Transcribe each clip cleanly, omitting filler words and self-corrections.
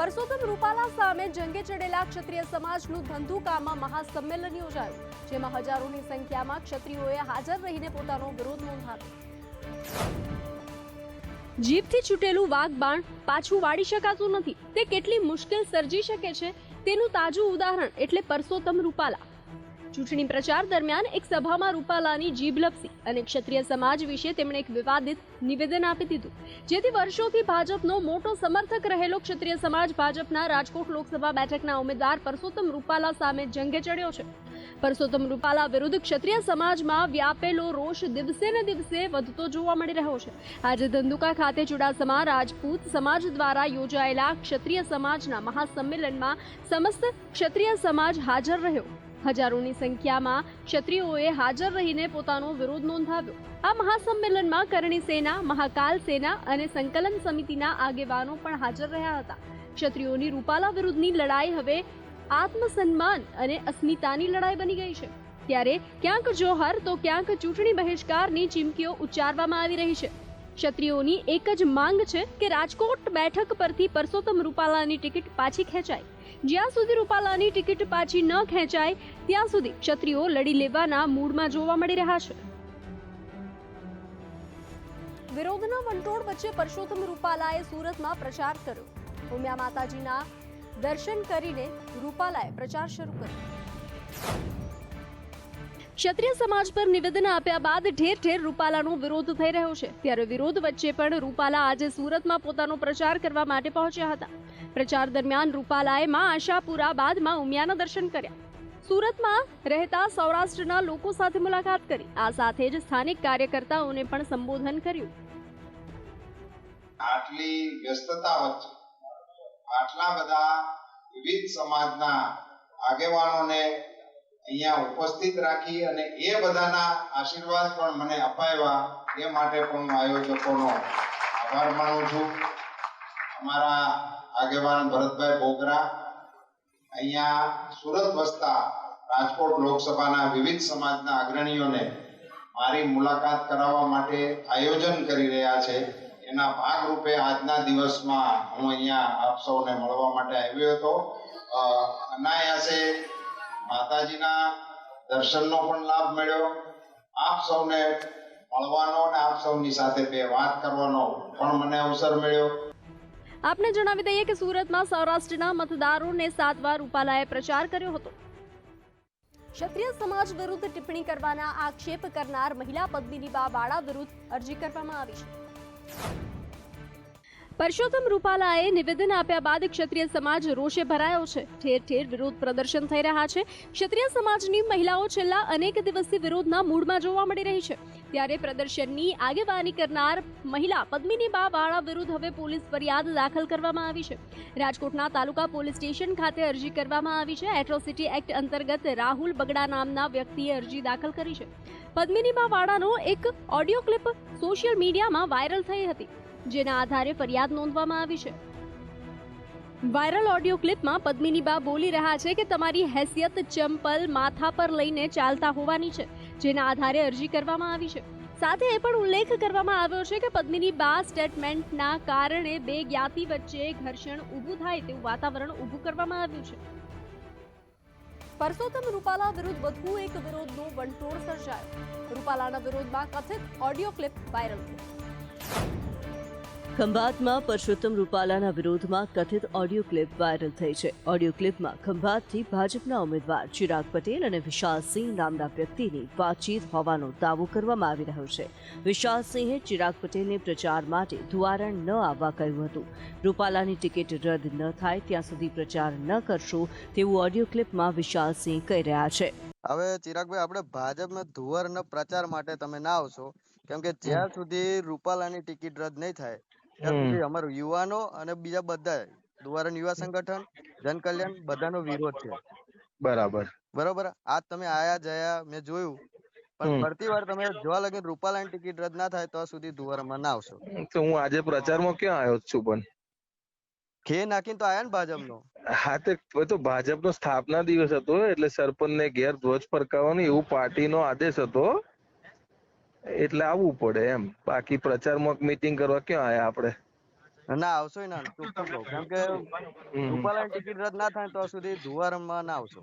પરસોત્તમ રૂપાલા સામે જંગે ચડેલા ક્ષત્રિય સમાજનું ધંધુકામાં મહાસંમેલન યોજાયું, જેમાં હજારોની સંખ્યામાં ક્ષત્રિયોએ હાજર રહીને પોતાનો વિરોધ નોંધાવ્યો। જીભથી છૂટેલું વાઘબાણ પાછું વાળી શકાતું નથી, તે કેટલી મુશ્કેલ સર્જી શકે છે તેનું તાજું ઉદાહરણ એટલે પરસોત્તમ રૂપાલા। ચૂંટણી પ્રચાર દરમિયાન એક સભામાં રૂપાલાની જીભ લપસી અને ક્ષત્રિય સમાજ વિશે તેમણે એક વિવાદિત નિવેદન આપી દીધું, જેથી વર્ષોથી ભાજપનો મોટો સમર્થક રહેલો ક્ષત્રિય સમાજ ભાજપના રાજકોટ લોકસભા બેઠકના ઉમેદવાર પરસોત્તમ રૂપાલા સામે જંગે ચડ્યો છે। પરસોત્તમ રૂપાલા વિરુદ્ધ ક્ષત્રિય સમાજમાં વ્યાપેલો રોષ દિવસે ને દિવસે વધતો જોવા મળી રહ્યો છે। આજે ધંધુકા ખાતે ચુડાસમા રાજપૂત સમાજ દ્વારા યોજાયેલા ક્ષત્રિય સમાજના મહાસંમેલનમાં સમસ્ત ક્ષત્રિય સમાજ હાજર રહ્યો। હજારોની સંખ્યામાં ક્ષત્રિયોએ હાજર રહીને પોતાનો વિરોધ નોંધાવ્યો। આ મહાસંમેલનમાં કરણી સેના, મહાકાલ સેના અને સંકલન સમિતિના આગેવાનો પણ હાજર રહ્યા હતા। ક્ષત્રિયોની રૂપાલા વિરુદ્ધની લડાઈ હવે આત્મસન્માન અને અસ્મિતાની લડાઈ બની ગઈ છે। ત્યારે ક્યાંક જોહર તો ક્યાંક ચૂંટણી બહિષ્કારની ચીમકીઓ ઉચ્ચારવામાં આવી રહી છે। ક્ષત્રિયોની એક જ માંગ છે કે રાજકોટ બેઠક પરથી પરસોત્તમ રૂપાલાની ટિકિટ પાછી ખેંચાય। જ્યાં સુધી રૂપાલાની ટિકિટ પાછી ન ખેંચાય ત્યાં સુધી ક્ષત્રિયો લડી લેવાના મૂડમાં જોવા મળી રહ્યા છે। વિરોધના વંટોળ વચ્ચે પરસોત્તમ રૂપાલાએ સુરતમાં પ્રચાર કર્યો। ઉમિયા માતાજીના દર્શન કરીને રૂપાલાએ પ્રચાર શરૂ કર્યો। ક્ષત્રિય સમાજ પર નિવેદન આપ્યા બાદ ઠેર ઠેર રૂપાલાનો વિરોધ થઈ રહ્યો છે। ત્યારે વિરોધ વચ્ચે પણ રૂપાલા આજે સુરતમાં પોતાનો પ્રચાર કરવા માટે પહોંચ્યા હતા। પ્રચાર દરમિયાન રૂપાલાએ માં આશાપુરા બાદમાં ઉમિયાના દર્શન કર્યા। સુરતમાં રહેતા સૌરાષ્ટ્રના લોકો સાથે મુલાકાત કરી। આ સાથે જ સ્થાનિક કાર્યકર્તાઓને પણ સંબોધન કર્યું। આટલી વ્યસ્તતા વચ્ચે આટલા બધા વિવિધ સમાજના આગેવાનોને અહીંયા ઉપસ્થિત રાખી અને એ બધાના આશીર્વાદ પણ મને અપાવ્યા, એ માટે પણ હું આયોજકોનો આભાર માનું છું। અમારા આગેવાન ભરતભાઈ બોગરા, અહીંયા સુરત વસતા રાજકોટ લોકસભાના વિવિધ સમાજના અગ્રણીઓને મારી મુલાકાત કરાવવા માટે આયોજન કરી રહ્યા છે। એના ભાગરૂપે આજના દિવસમાં હું અહીંયા આપ સૌને મળવા માટે આવ્યો હતો। અનાયાસે માતાજીના દર્શનનો પણ લાભ મળ્યો, આપ સૌને મળવાનો અને આપ સૌની સાથે બે વાત કરવાનો પણ મને અવસર મળ્યો। આપને જણાવી દઈએ કે સુરતમાં સૌરાષ્ટ્રના મતદારોને સાધવા રૂપાલાએ પ્રચાર કર્યો હતો। ક્ષત્રિય સમાજ વિરુદ્ધ ટિપ્પણી કરવાના આક્ષેપ કરનાર મહિલા પદ્મિનીબા વાળા વિરુદ્ધ અરજી કરવામાં આવી છે। પરસોત્તમ રૂપાલાએ નિવેદન આપ્યા બાદ ક્ષત્રિય સમાજ રોષે ભરાયો છે। ઠેર ઠેર વિરોધ પ્રદર્શન થઈ રહ્યા છે। ક્ષત્રિય સમાજની મહિલાઓ છેલ્લા અનેક દિવસથી વિરોધના મૂડમાં જોવા મળી રહી છે। ત્યારે પ્રદર્શનની આગેવાની કરનાર મહિલા પદ્મિનીબા વાળા વિરુદ્ધ હવે પોલીસ ફરિયાદ દાખલ કરવામાં આવી છે। રાજકોટના તાલુકા પોલીસ સ્ટેશન ખાતે અરજી કરવામાં આવી છે। એટ્રોસિટી એક્ટ અંતર્ગત રાહુલ બગડા નામના વ્યક્તિએ અરજી દાખલ કરી છે। પદ્મિનીબા વાળાનો એક ઓડિયો ક્લિપ સોશિયલ મીડિયામાં વાયરલ થઈ હતી, જેના આધારે ફરિયાદ નોંધવામાં આવી છે। વાયરલ ઓડિયો ક્લિપમાં પદ્મિનીબા બોલી રહ્યા છે કે તમારી હેસિયત ચંપલ માથા પર લઈને ચાલતા હોવાની છે, જેના આધારે અરજી કરવામાં આવી છે। સાથે એ પણ ઉલ્લેખ કરવામાં આવ્યો છે કે પદ્મિનીબા સ્ટેટમેન્ટના કારણે બે જ્ઞાતિ વચ્ચે ઘર્ષણ ઊભું થાય તેવું વાતાવરણ ઊભું કરવામાં આવ્યું છે। પરસોત્તમ રૂપાલા વિરુદ્ધ વધુ એક વિરોધનો વંટોળ સર્જાયો। રૂપાલાના વિરોધમાં કથિત ઓડિયો ક્લિપ વાયરલ થઈ। ખંભાતમાં પરસોત્તમ રૂપાલાના વિરોધમાં કથિત ઓડિયો ક્લિપ વાયરલ થઈ છે। ઓડિયો ક્લિપમાં ખંભાતથી ભાજપના ઉમેદવાર ચિરાગ પટેલ અને વિશાલસિંહ નામના વ્યક્તિની વાતચીત હોવાનો દાવો કરવામાં આવી રહ્યો છે। વિશાલસિંહે ચિરાગ પટેલને પ્રચાર માટે ધુવારણ ન આવવા કહ્યું હતું। રૂપાલાની ટિકિટ રદ ન થાય ત્યાં સુધી પ્રચાર ન કરશો તેવું ઓડિયો ક્લિપમાં વિશાલસિંહ કહી રહ્યા છે। હવે ચિરાગભાઈ, આપણે ભાજપમાં ધુવારના પ્રચાર માટે તમે ના આવશો, કેમ કે જ્યાં સુધી રૂપાલાની ટિકિટ રદ નહીં થાય ત્યાં સુધી અમારું યુવાનો અને બીજા બધા ધુવારણ યુવા સંગઠન, જનકલ્યાણ બધાનો વિરોધ છે। બરાબર બરોબર, આજ તમે આયા જયા મેં જોયું, પણ ફરતી વાર તમે જોવા લગી રૂપાલાની ટિકિટ રદ ના થાય તો સુધી ધુવારણમાં ના આવશો। તો હું આજે પ્રચારમાં ક્યાં આવ્યો છું? પણ ખે નાખીને તો આયા ને ભાજપનો। હા, તો ભાજપનો સ્થાપના દિવસ હતો એટલે સરપંચને ઘેર ધ્વજ ફરકાવવાનો એવું પાર્ટીનો આદેશ હતો, એટલે આવવું પડે એમ। બાકી પ્રચારમાં મીટિંગ કરવા ક્યાં આયા આપણે? ના આવશો ના ચોખ્ખું કહું, કેમ કે રૂપાલાની ટિકિટ રદ ના થાય તો સુધી ધુવારણમાં ના આવશો.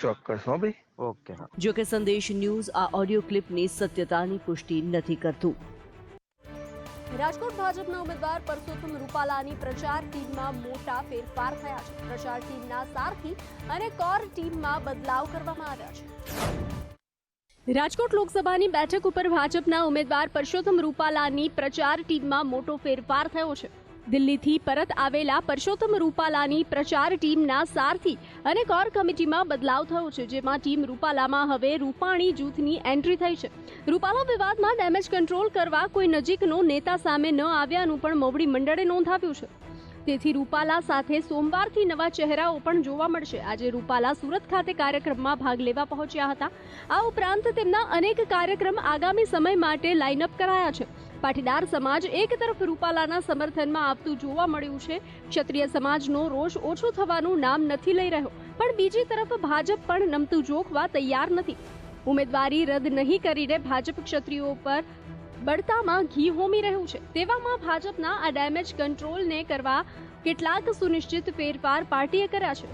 ચોક્કસ હો ભાઈ. ઓકે. જો કે સંદેશ ન્યૂઝ આ ઓડિયો ક્લિપની સત્યતાની પુષ્ટિ નથી કરતું. રાજકોટ ભાજપના ઉમેદવાર પરસોત્તમ રૂપાલાની પ્રચાર ટીમમાં મોટા ફેરફાર થયા છે. પ્રચાર ટીમના સારથી અને કોર ટીમમાં બદલાવ કરવામાં આવ્યા છે. રાજકોટ લોકસભાની બેઠક ઉપર ભાજપના ઉમેદવાર પરસોત્તમ રૂપાલાની પ્રચાર ટીમમાં મોટો ફેરફાર થયો છે. દિલ્હીથી પરત આવેલા પરસોત્તમ રૂપાલાની પ્રચાર ટીમના સારથી અને કોર કમિટીમાં બદલાવ થયો છે, જેમાં ટીમ રૂપાલામાં હવે રૂપાણી જૂથની એન્ટ્રી થઈ છે. રૂપાલા વિવાદમાં ડેમેજ કંટ્રોલ કરવા કોઈ નજીકનો નેતા સામે ન આવ્યાનું પણ મોવડી મંડળે નોંધાવ્યું છે. તેથી રૂપાલા સાથે સોમવારથી નવા ચહેરાઓ પણ જોવા મળશે. આજે રૂપાલા સુરત ખાતે કાર્યક્રમમાં ભાગ લેવા પહોંચ્યા હતા. આ ઉપરાંત તેમના અનેક કાર્યક્રમ આગામી સમય માટે લાઇનઅપ કરાયા છે. પાટીદાર સમાજ એક તરફ રૂપાલાના સમર્થનમાં આપતું જોવા મળ્યું છે. ક્ષત્રિય સમાજનો રોષ ઓછો થવાનું નામ નથી લઈ રહ્યો, પણ બીજી તરફ ભાજપ પણ નમતું જોખવા તૈયાર નથી. ઉમેદવારી રદ નહીં કરીને ભાજપ ક્ષત્રિયો પર બળતામાં ઘી હોમી રહ્યું છે. તેવામાં ભાજપના આ ડેમેજ કંટ્રોલને કરવા કેટલાક સુનિશ્ચિત ફેરફાર પાર્ટીએ કર્યા છે.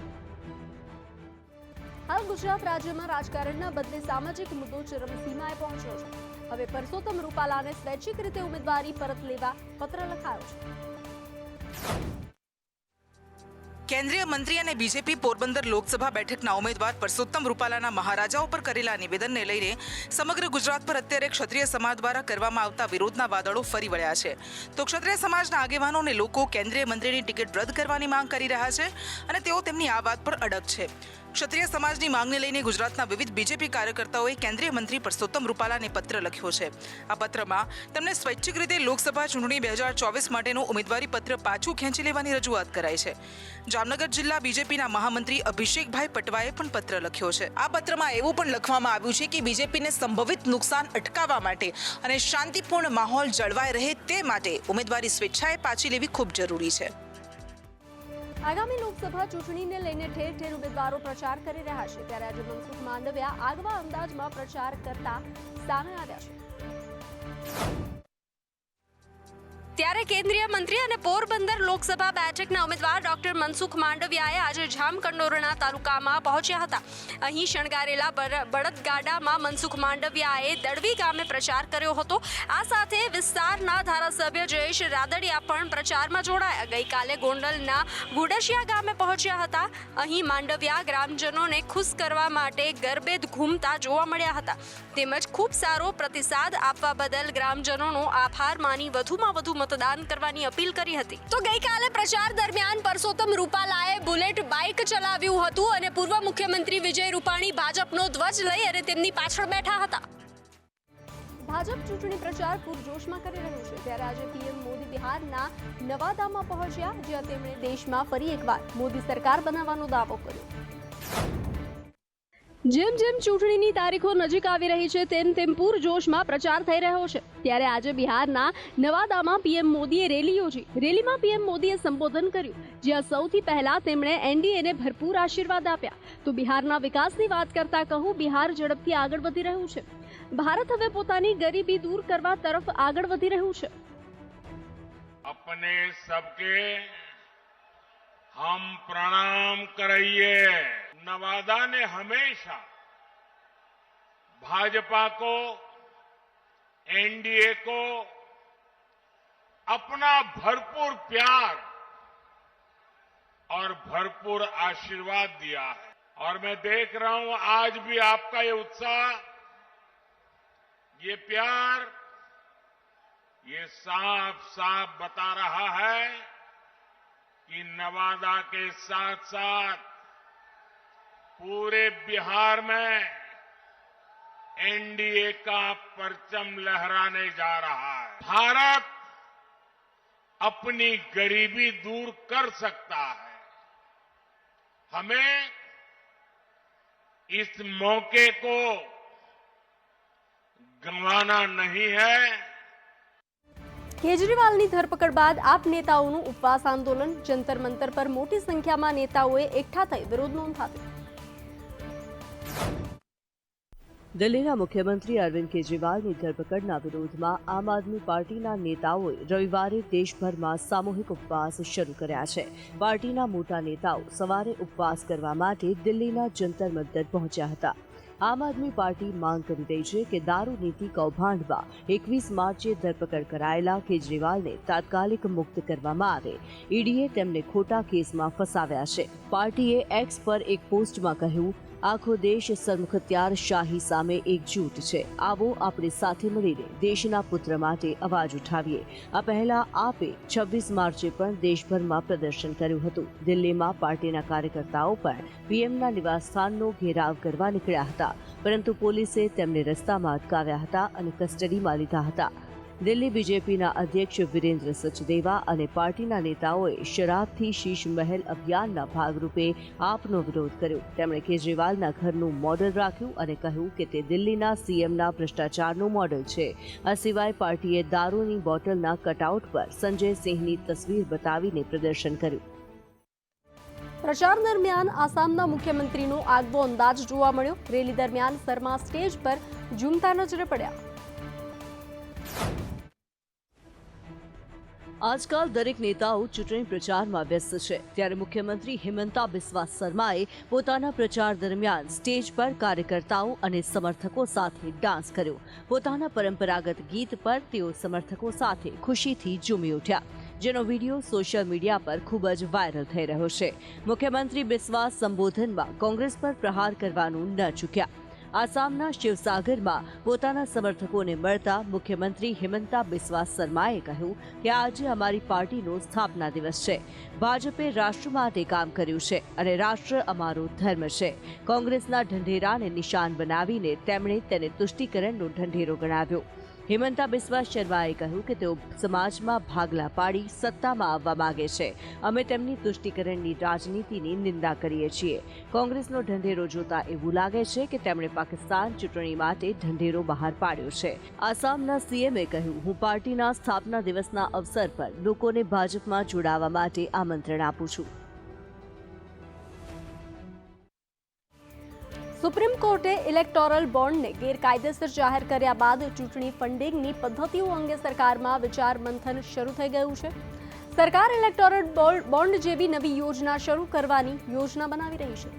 હાલ ગુજરાત રાજ્યમાં રાજકારણના બદલે સામાજિક મુદ્દો ચરમસીમાએ પહોંચ્યો છે. હવે પરસોત્તમ રૂપાલાને સ્વૈચ્છિક રીતે ઉમેદવારી પરત લેવા પત્ર લખાયો છે. કેન્દ્રીય મંત્રી અને બીજેપી પોરબંદર લોકસભા બેઠકના ઉમેદવાર પરસોત્તમ રૂપાલાના મહારાજા ઉપર કરેલા નિવેદનને લઈને સમગ્ર ગુજરાત પર અત્યારે ક્ષત્રિય સમાજ દ્વારા કરવામાં આવતા વિરોધના વાદળો ફરી વળ્યા છે. તો ક્ષત્રિય સમાજના આગેવાનો અને લોકો કેન્દ્રીય મંત્રીની ટિકિટ રદ કરવાની માંગ કરી રહ્યા છે અને તેઓ તેમની આ વાત પર અડગ છે. ક્ષત્રિય સમાજની માંગને લઈને ગુજરાતના વિવિધ બીજેપી કાર્યકર્તાઓએ કેન્દ્રીય મંત્રી પરસોત્તમ રૂપાલાને પત્ર લખ્યો છે. આ પત્રમાં તેમને સ્વૈચ્છિક રીતે લોકસભા ચૂંટણી 2024 માટેનું ઉમેદવારી પત્ર પાછું ખેંચી લેવાની રજૂઆત કરાઈ છે. જામનગર જિલ્લા બીજેપીના મહામંત્રી અભિષેકભાઈ પટવાએ પણ પત્ર લખ્યો છે. આ પત્રમાં એવું પણ લખવામાં આવ્યું છે કે બીજેપીને સંભવિત નુકસાન અટકાવવા માટે અને શાંતિપૂર્ણ માહોલ જળવાઈ રહે તે માટે ઉમેદવારી સ્વેચ્છાએ પાછી લેવી ખૂબ જરૂરી છે. આગામી લોકસભા ચૂંટણીને લઈને ઠેર ઠેર ઉમેદવારો પ્રચાર કરી રહ્યા છે. ત્યારે આજે મનસુખ માંડવિયા આગવા અંદાજમાં પ્રચાર કરતા સામે આવ્યા છે. ત્યારે કેન્દ્રીય મંત્રી અને પોરબંદર લોકસભા બેઠકના ઉમેદવાર ડોક્ટર મનસુખ માંડવિયાએ આજે જામકંડોરણા તાલુકામાં પહોંચ્યા હતા. અહીં શણગારેલા બળદગાડામાં મનસુખ માંડવિયાએ દળવી ગામે પ્રચાર કર્યો હતો. આ સાથે વિસ્તારના ધારાસભ્ય જયેશ રાદડિયા પણ પ્રચારમાં જોડાયા. ગઈકાલે ગોંડલના ગુડશિયા ગામે પહોંચ્યા હતા. અહીં માંડવિયા ગ્રામજનોને ખુશ કરવા માટે ગરબેદ ઘૂમતા જોવા મળ્યા હતા. તેમજ ખૂબ સારો પ્રતિસાદ આપવા બદલ ગ્રામજનોનો આભાર માની વધુમાં વધુ મતદાન કરવાની અપીલ કરી હતી. તો ગઈકાલે પ્રચાર દરમિયાન પરસોત્તમ રૂપાલાએ બુલેટ બાઇક ચલાવ્યું હતું અને પૂર્વ મુખ્યમંત્રી વિજય રૂપાણી ભાજપનો ધ્વજ લઈ અને તેમની પાછળ બેઠા હતા. ભાજપ ચૂંટણી પ્રચાર પૂરજોશમાં કરી રહ્યું છે. ત્યારે આજે પીએમ મોદી બિહારના નવાદામાં પહોંચ્યા, જ્યાં તેમણે દેશમાં ફરી એકવાર મોદી સરકાર બનાવવાનો દાવો કર્યો. જેમ જેમ ચૂંટણીની તારીખો નજીક આવી રહી છે તેમ પૂરજોશમાં પ્રચાર થઈ રહ્યો છે. ત્યારે આજે બિહારના નવાદામાં પીએમ મોદીએ રેલી યોજી. રેલીમાં પીએમ મોદીએ સંબોધન કર્યું, જ્યાં સૌથી પહેલા તેમણે એનડીએને ભરપૂર આશીર્વાદ આપ્યા. તો બિહારના વિકાસની વાત કરતા કહું, બિહાર ઝડપથી આગળ વધી રહ્યું છે. ભારત હવે પોતાની ગરીબી દૂર કરવા તરફ આગળ વધી રહ્યું છે. अपने सबके हम प्रणाम करिए. नवादा ने हमेशा भाजपा को, एनडीए को अपना भरपूर प्यार और भरपूर आशीर्वाद दिया है. और मैं देख रहा हूं आज भी आपका ये उत्साह, ये प्यार, ये साफ साफ बता रहा है कि नवादा के साथ साथ पूरे बिहार में एनडीए का परचम लहराने जा रहा है. भारत अपनी गरीबी दूर कर सकता है. हमें इस मौके को गंवाना नहीं है. કેજરીવાલની ધરપકડ બાદ આપ નેતાઓનું ઉપવાસ આંદોલન. જંતર મંતર પર મોટી સંખ્યામાં નેતાઓએ એકઠા થઈ વિરોધ નોંધાવ્યો. દિલ્હીના મુખ્યમંત્રી અરવિંદ કેજરીવાલની ધરપકડના વિરોધમાં આમ આદમી પાર્ટીના નેતાઓએ રવિવારે દેશભરમાં સામૂહિક ઉપવાસ શરૂ કર્યા છે. પાર્ટીના મોટા નેતાઓ સવારે ઉપવાસ કરવા માટે દિલ્હીના જંતર મંતર પહોંચ્યા હતા. આમ આદમી પાર્ટી માંગ કરી રહી છે કે દારૂ નીતિ કૌભાંડમાં 21 માર્ચે ધરપકડ કરાયેલા કેજરીવાલને તાત્કાલિક મુક્ત કરવામાં આવે. ઈડીએ તેમને ખોટા કેસમાં ફસાવ્યા છે. પાર્ટીએ એક્સ પર એક પોસ્ટમાં કહ્યું, આખો દેશ સરમુખત્યાર શાહી સામે એકજૂટ છે. આવો આપણે સાથે મળીને દેશના પુત્ર માટે અવાજ ઉઠાવીએ. આ પહેલા આપે 26 માર્ચે પણ દેશભરમાં પ્રદર્શન કર્યું હતું. દિલ્હીમાં પાર્ટીના કાર્યકર્તાઓ પણ પીએમના નિવાસસ્થાનનો ઘેરાવ કરવા નીકળ્યા હતા, પરંતુ પોલીસે તેમને રસ્તામાં અટકાવ્યા હતા અને કસ્ટડીમાં લીધા હતા. દિલ્હી બીજેપીના અધ્યક્ષ વિરેન્દ્ર સચદેવા અને પાર્ટીના નેતાઓએ શરાબથી શીશ મહેલ અભિયાનના ભાગરૂપે આપનો વિરોધ કર્યો. તેમણે કેજરીવાલના ઘરનું મોડલ રાખ્યું અને કહ્યું કે તે દિલ્હીના સીએમના ભ્રષ્ટાચારનું મોડલ છે. આ સિવાય પાર્ટીએ દારૂની બોટલના કટઆઉટ પર સંજય સિંહની તસવીર બતાવીને પ્રદર્શન કર્યું. પ્રચાર દરમિયાન આસામના મુખ્યમંત્રીનો આગવો અંદાજ જોવા મળ્યો. રેલી દરમિયાન શર્મા સ્ટેજ પર ઝૂમતા નજરે પડ્યા. આજકાલ દરેક નેતાઓ ચૂંટણી પ્રચારમાં વ્યસ્ત છે, ત્યારે મુખ્યમંત્રી હિમંતા બિસ્વા શર્માએ પોતાના પ્રચાર દરમિયાન સ્ટેજ પર કાર્યકર્તાઓ અને સમર્થકો સાથે ડાન્સ કર્યો. પોતાના પરંપરાગત ગીત પર તેઓ સમર્થકો સાથે ખુશીથી ઝૂમી ઉઠ્યા, જેનો વિડીયો સોશિયલ મીડિયા પર ખૂબ જ વાયરલ થઈ રહ્યો છે. મુખ્યમંત્રી બિસ્વા સંબોધનમાં કોંગ્રેસ પર પ્રહાર કરવાનું ન ચૂક્યા. આસામના શિવસાગરમાં પોતાના સમર્થકોને મળતા મુખ્યમંત્રી હિમંતા બિસ્વા શર્માએ કહ્યું કે આજે અમારી પાર્ટીનો સ્થાપના દિવસ છે. ભાજપે રાષ્ટ્ર માટે કામ કર્યું છે અને રાષ્ટ્ર અમારો ધર્મ છે. કોંગ્રેસના ઢંઢેરાને નિશાન બનાવીને તેમણે તેને તુષ્ટિકરણનો ઢંઢેરો ગણાવ્યો. હિમંતા બિસ્વા શર્માએ કહ્યું કે તેઓ સમાજમાં ભાગલા પાડી સત્તામાં આવવા માંગે છે. અમે તેમની તુષ્ટિકરણની રાજનીતિની નિંદા કરીએ છીએ. કોંગ્રેસનો ઢંઢેરો જોતા એવું લાગે છે કે તેમણે પાકિસ્તાન ચૂંટણી માટે ઢંઢેરો બહાર પાડ્યો છે. આસામના સીએમએ કહ્યું, હું પાર્ટીના સ્થાપના દિવસના અવસર પર લોકોને ભાજપમાં જોડાવા માટે આમંત્રણ આપું છું. સુપ્રીમ કોર્ટે ઇલેક્ટોરલ બોન્ડને ગેરકાયદેસર જાહેર કર્યા બાદ ચૂંટણી ફંડિંગની પદ્ધતિઓ અંગે સરકારમાં વિચાર મંથન શરૂ થઈ ગયું છે. સરકાર ઇલેક્ટોરલ બોન્ડ જેવી નવી યોજના શરૂ કરવાની યોજના બનાવી રહી છે.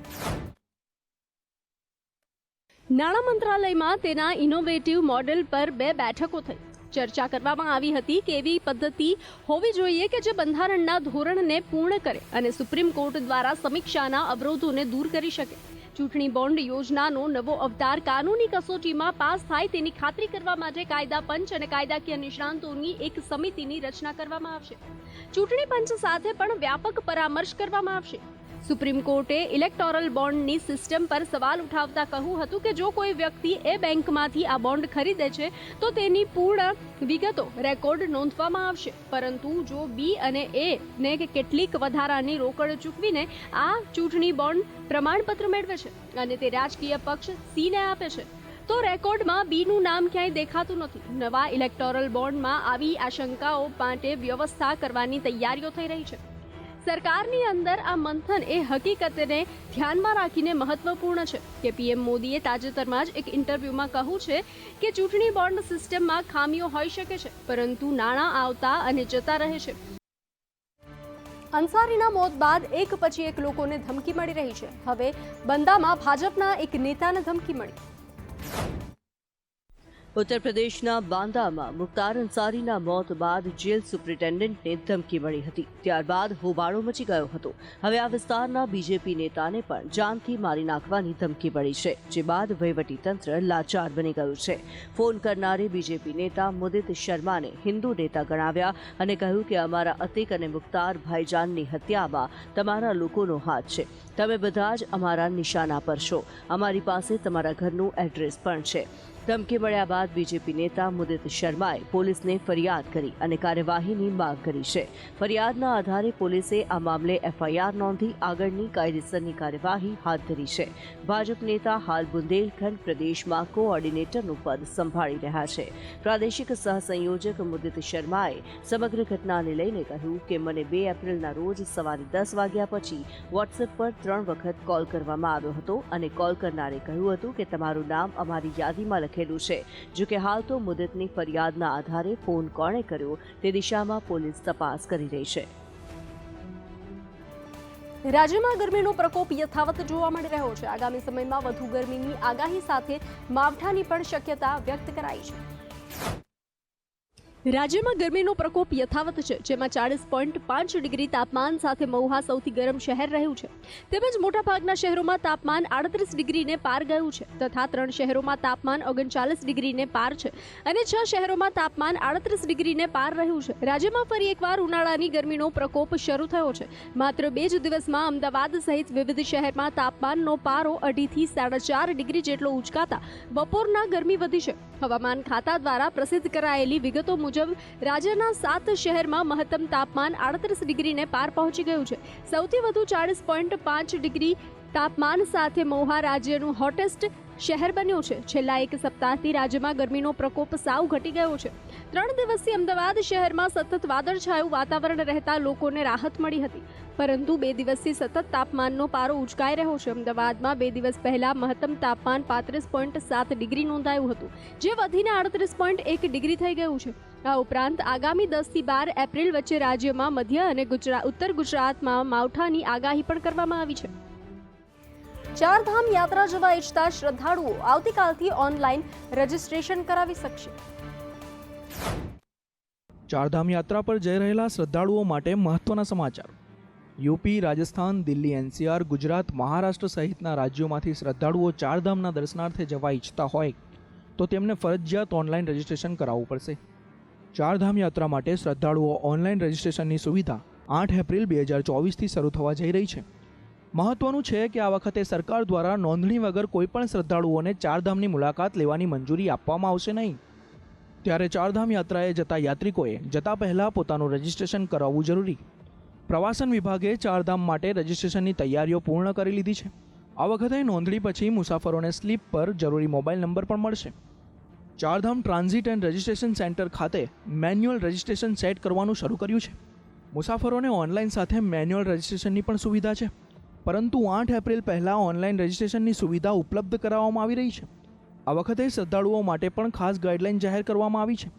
નાણાં મંત્રાલયમાં તેના ઇનોવેટિવ મોડેલ પર 2 બેઠકો થઈ. ચર્ચા કરવામાં આવી હતી કે એવી પદ્ધતિ હોવી જોઈએ કે જે બંધારણના ધોરણને પૂર્ણ કરે અને સુપ્રીમ કોર્ટ દ્વારા સમીક્ષાના અવરોધોને દૂર કરી શકે. ચૂંટણી બોન્ડ યોજનાનો નવો અવતાર કાનૂની કસોટીમાં પાસ થાય તેની ખાતરી કરવા માટે કાયદા પંચ અને કાયદાકીય નિષ્ણાંતોની એક સમિતિની રચના કરવામાં આવશે. ચૂંટણી પંચ સાથે પણ વ્યાપક પરામર્શ કરવામાં આવશે. સુપ્રીમ કોર્ટે ઇલેક્ટોરલ બોન્ડની સિસ્ટમ પર સવાલ ઉઠાવતા કહ્યું હતું કે જો કોઈ વ્યક્તિ એ બેંકમાંથી આ બોન્ડ ખરીદે છે તો તેની પૂર્ણ વિગતો રેકોર્ડ નોંધવામાં આવશે, પરંતુ જો બી અને એ ને કેટલીક વધારાની રોકડ ચૂકવીને આ ચૂંટણી બોન્ડ પ્રમાણપત્ર મેળવે છે અને તે રાજકીય પક્ષ સીને આપે છે તો રેકોર્ડમાં બીનું નામ ક્યાંય દેખાતું નથી. નવા ઇલેક્ટોરલ બોન્ડમાં આવી આશંકાઓ માટે વ્યવસ્થા કરવાની તૈયારીઓ થઈ રહી છે. સરકારની અંદર આ મંથન એ હકીકતને ધ્યાનમાં રાખીને મહત્વપૂર્ણ છે કે પીએમ મોદીએ તાજેતરમાં જ એક ઇન્ટરવ્યુમાં કહ્યું છે કે ચૂંટણી બોન્ડ સિસ્ટમમાં ખામીઓ હોઈ શકે છે, પરંતુ નાણાં આવતા અને જતા રહે છે. અંસારીના મોત બાદ એક પછી એક લોકોને ધમકી મળી રહી છે. હવે બંદામાં ભાજપના એક નેતાને ધમકી મળી. ઉત્તર પ્રદેશના બાંદામાં મુખ્તાર અંસારીના મોત બાદ જેલ સુપ્રિન્ટેન્ડન્ટને ધમકી મળી હતી. ત્યારબાદ હોબાળો મચી ગયો હતો. હવે આ વિસ્તારના બીજેપી નેતાને પણ જાનથી મારી નાખવાની ધમકી મળી છે, જે બાદ વહીવટીતંત્ર લાચાર બની ગયું છે. ફોન કરનારે બીજેપી નેતા મુદિત શર્માને હિન્દુ નેતા ગણાવ્યા અને કહ્યું કે અમારા અતિક અને મુખ્તાર ભાઈજાનની હત્યામાં તમારા લોકોનો હાથ છે. તમે બધા જ અમારા નિશાના પર છો. અમારી પાસે તમારા ઘરનું એડ્રેસ પણ છે. ધમકી મળ્યા બાદ બીજેપી નેતા મુદિત શર્માએ પોલીસને ફરિયાદ કરી અને કાર્યવાહીની માંગ કરી છે. ફરિયાદના આધારે પોલીસે આ મામલે એફઆઈઆર નોંધી આગળની કાયદેસરની કાર્યવાહી હાથ ધરી છે. ભાજપ નેતા હાલ બુંદેલખંડ પ્રદેશમાં કોઓર્ડિનેટરનું પદ સંભાળી રહ્યા છે. પ્રાદેશિક સહસંયોજક મુદિત શર્માએ સમગ્ર ઘટનાને લઈને કહ્યું કે મને 2 એપ્રિલના રોજ સવારે 10 વાગ્યા પછી વોટ્સએપ પર 3 વખત કોલ કરવામાં આવ્યો હતો અને કોલ કરનારે કહ્યું હતું કે તમારું નામ અમારી યાદીમાં લખેલું છે. જો કે હાલ તો મુદતની ફરિયાદના આધારે ફોન કોણે કર્યો તે દિશામાં પોલીસ તપાસ કરી રહી છે. રાજ્યમાં ગરમીનો પ્રકોપ યથાવત જોવા મળી રહ્યો છે. આગામી સમયમાં વધુ ગરમીની આગાહી સાથે માવઠાની પણ શક્યતા વ્યક્ત કરાઈ છે. રાજ્યમાં ગરમીનો પ્રકોપ યથાવત છે, જેમાં 40.5 ડિગ્રી તાપમાન સાથે મહુવા સૌથી ગરમ શહેર રહ્યું છે. તેમજ મોટાભાગના શહેરોમાં તાપમાન 38 ડિગ્રીને પાર ગયું છે તથા 3 શહેરોમાં તાપમાન 39 ડિગ્રીને પાર છે અને 6 શહેરોમાં તાપમાન 38 ડિગ્રીને પાર રહ્યું છે. રાજ્યમાં ફરી એકવાર ઉનાળાની ગરમીનો પ્રકોપ શરૂ થયો છે. માત્ર 2 જ દિવસમાં અમદાવાદ સહિત વિવિધ શહેરમાં તાપમાનનો પારો 2.5 થી 4.5 ડિગ્રી જેટલો ઉંચકાતા બપોરના ગરમી વધી છે. હવામાન ખાતા દ્વારા પ્રસિદ્ધ કરાયેલી વિગતો મુજબ રાજ્યના 7 શહેરમાં મહત્તમ તાપમાન 38 ડિગ્રીને પાર પહોંચી ગયું છે. સૌથી વધુ 40.5 ડિગ્રી તાપમાન સાથે મહુવા રાજ્યનું હોટેસ્ટ શહેર બન્યું છે. છેલ્લા 1 સપ્તાહથી રાજ્યમાં ગરમીનો પ્રકોપ સાવ ઘટી ગયો છે. 3 દિવસથી અમદાવાદ શહેરમાં સતત વાદળછાયું વાતાવરણ રહેતા લોકોને રાહત મળી હતી, પરંતુ 2 દિવસથી સતત તાપમાનનો પારો ઉંચકાઈ રહ્યો છે. અમદાવાદમાં 2 દિવસ પહેલા મહત્તમ તાપમાન 35.7 ડિગ્રી નોંધાયું હતું, જે વધીને 38.1 ડિગ્રી થઈ ગયું છે. આ ઉપરાંત આગામી 10 થી 12 એપ્રિલ વચ્ચે રાજ્યમાં મધ્ય અને ઉત્તર ગુજરાતમાં માવઠાની આગાહી પણ કરવામાં આવી છે. ચારધામ યાત્રા જવા ઈચ્છતા શ્રદ્ધાળુઓ આવતીકાલથી ઓનલાઈન રજીસ્ટ્રેશન કરાવી શકશે. ચારધામ યાત્રા પર જઈ રહેલા શ્રદ્ધાળુઓ માટે મહત્વના સમાચાર. યુપી, રાજસ્થાન, દિલ્હી, એનસીઆર, ગુજરાત, મહારાષ્ટ્ર સહિતના રાજ્યોમાંથી શ્રદ્ધાળુઓ ચારધામના દર્શનાર્થે જવા ઈચ્છતા હોય તો તેમને ફરજિયાત ઓનલાઈન રજીસ્ટ્રેશન કરાવવું પડશે. ચારધામ યાત્રા માટે શ્રદ્ધાળુઓ ઓનલાઈન રજીસ્ટ્રેશનની સુવિધા 8 એપ્રિલ 2024થી શરૂ થવા જઈ રહી છે. મહત્વનું છે કે આ વખતે સરકાર દ્વારા નોંધણી વગર કોઈપણ શ્રદ્ધાળુઓને ચારધામની મુલાકાત લેવાની મંજૂરી આપવામાં આવશે નહીં. ત્યારે ચારધામ યાત્રાએ જતા યાત્રિકોએ જતા પહેલા પોતાનું રજીસ્ટ્રેશન કરાવવું જરૂરી. પ્રવાસન વિભાગે ચારધામ માટે રજીસ્ટ્રેશનની તૈયારીઓ પૂર્ણ કરી લીધી છે. આ વખતે નોંધણી પછી મુસાફરોને સ્લીપ પર જરૂરી મોબાઈલ નંબર પણ મળશે. Chardham transit and registration centre ખાતે મેન્યુઅલ રજીસ્ટ્રેશન સેટ કરવાનું શરૂ કર્યું છે. મુસાફરોને ઓનલાઈન સાથે મેન્યુઅલ રજીસ્ટ્રેશનની પણ સુવિધા છે, પરંતુ 8 એપ્રિલ પહેલાં ઓનલાઈન રજીસ્ટ્રેશનની સુવિધા ઉપલબ્ધ કરાવવામાં આવી રહી છે. આ વખતે શ્રદ્ધાળુઓ માટે પણ ખાસ ગાઈડલાઈન જાહેર કરવામાં આવી છે,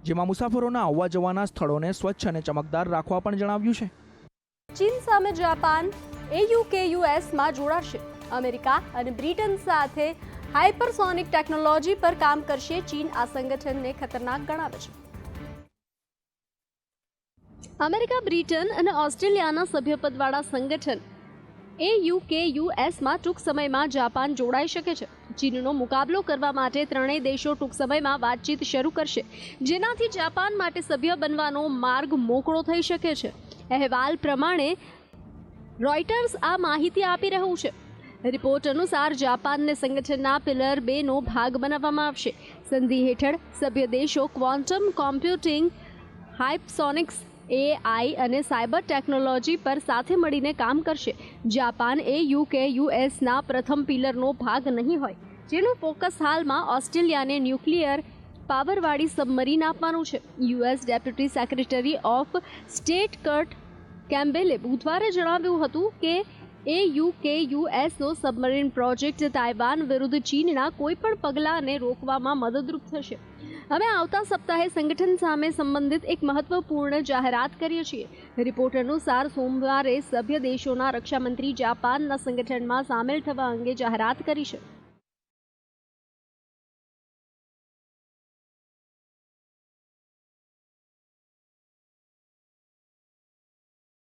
જેમાં મુસાફરોના આવવા જવાના સ્થળોને સ્વચ્છ અને ચમકદાર રાખવા પણ જણાવ્યું છે. ચીન સામે જાપાન AUKUSમાં જોડાશે. અમેરિકા અને બ્રિટન સાથે હાઇપરસોનિક ટેકનોલોજી પર કામ કરશે. ચીન આ સંગઠનને ખતરનાક ગણાવે છે. અમેરિકા, બ્રિટન અને ઓસ્ટ્રેલિયાના સભ્યપદવાળા સંગઠન AUKUSમાં ટૂંક સમયમાં જાપાન જોડાઈ શકે છે. ચીનનો મુકાબલો કરવા માટે ત્રણેય દેશો ટૂંક સમયમાં વાતચીત શરૂ કરશે, જેનાથી જાપાન માટે સભ્ય બનવાનો માર્ગ મોકળો થઈ શકે છે. અહેવાલ પ્રમાણે રોયટર્સ આ માહિતી આપી રહ્યું છે. રિપોર્ટ અનુસાર જાપાનને સંગઠનના પિલર 2નો ભાગ બનાવવામાં આવશે. સંધિ હેઠળ સભ્ય દેશો ક્વોન્ટમ કોમ્પ્યુટિંગ, હાઇપસોનિક્સ, AI અને સાયબર ટેકનોલોજી પર સાથે મળીને કામ કરશે. જાપાન AUKUSના પ્રથમ પિલરનો ભાગ નહીં હોય, જેનું ફોકસ હાલમાં ઓસ્ટ્રેલિયાને ન્યુક્લિયર પાવરવાળી સબમરીન આપવાનું છે. US deputy secretary of state Kurt કેમ્બેલે બુધવારે જણાવ્યું હતું કે AUKUSનો સબમરીન પ્રોજેક્ટ તાઇવાન વિરુદ્ધ ચીનના કોઈપણ પગલાંને રોકવામાં મદદરૂપ થશે. અમે આવતા સપ્તાહે સંગઠન સામે સંબંધિત એક મહત્વપૂર્ણ જાહેરાત કરીએ છીએ. રિપોર્ટ અનુસાર સોમવારે સભ્ય દેશોના રક્ષામંત્રી જાપાનના સંગઠનમાં સામેલ થવા અંગે જાહેરાત કરી છે.